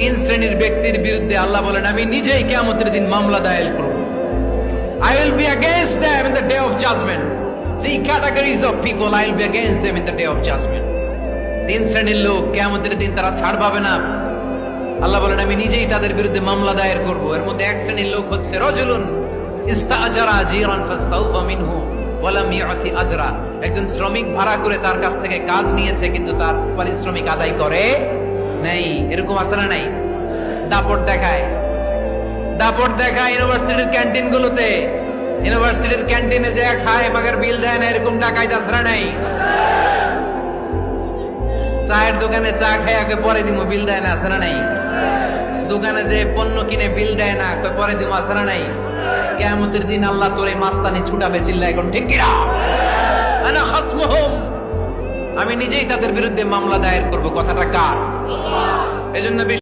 তিন শ্রেণীর ব্যক্তির বিরুদ্ধে আল্লাহ বলেন আমি নিজেই কিয়ামতের দিন মামলা দায়ের করব। I will be against them in the day of judgment. Three categories of people I will be against them in the day of judgment. তিন শ্রেণীর লোক কিয়ামতের দিন তারা ছাড় পাবে না। আল্লাহ বলেন আমি নিজেই তাদের বিরুদ্ধে মামলা দায়ের করব। এর মধ্যে এক শ্রেণীর লোক হচ্ছে রাজুলুন ইস্তাআজারা জিরান ফাস্তাওফা মিনহু ওয়া লাম ইউতি আজরা। একজন শ্রমিক ভাড়া করে তার কাছ থেকে কাজ নিয়েছে কিন্তু তার পারিশ্রমিক আদায় করে নাই। এরকম আছে না নাই? দাপট দেখায় ইউনিভার্সিটির ক্যান্টিন গুলোতে, ইউনিভার্সিটির ক্যান্টিনে যে খায় মাগার বিল দেয় না, এরকম ডাকাইত আছে না নাই? চায়ের দোকানে চা খায় আগে পরে দিমু বিল দেয় না, আছে না নাই? দোকানে যে পণ্য কিনে বিল দেয় না পরে দিমু, আছে না নাই? কিয়ামতের দিন আল্লাহ তোরে মাস্তানি ছুটাবে, চিল্লা এখন ঠিক কি না? আনা খাসমুহুম, আমি নিজেই তাদের বিরুদ্ধে মামলা দায়ের করব। কথাটা কার? এজন্য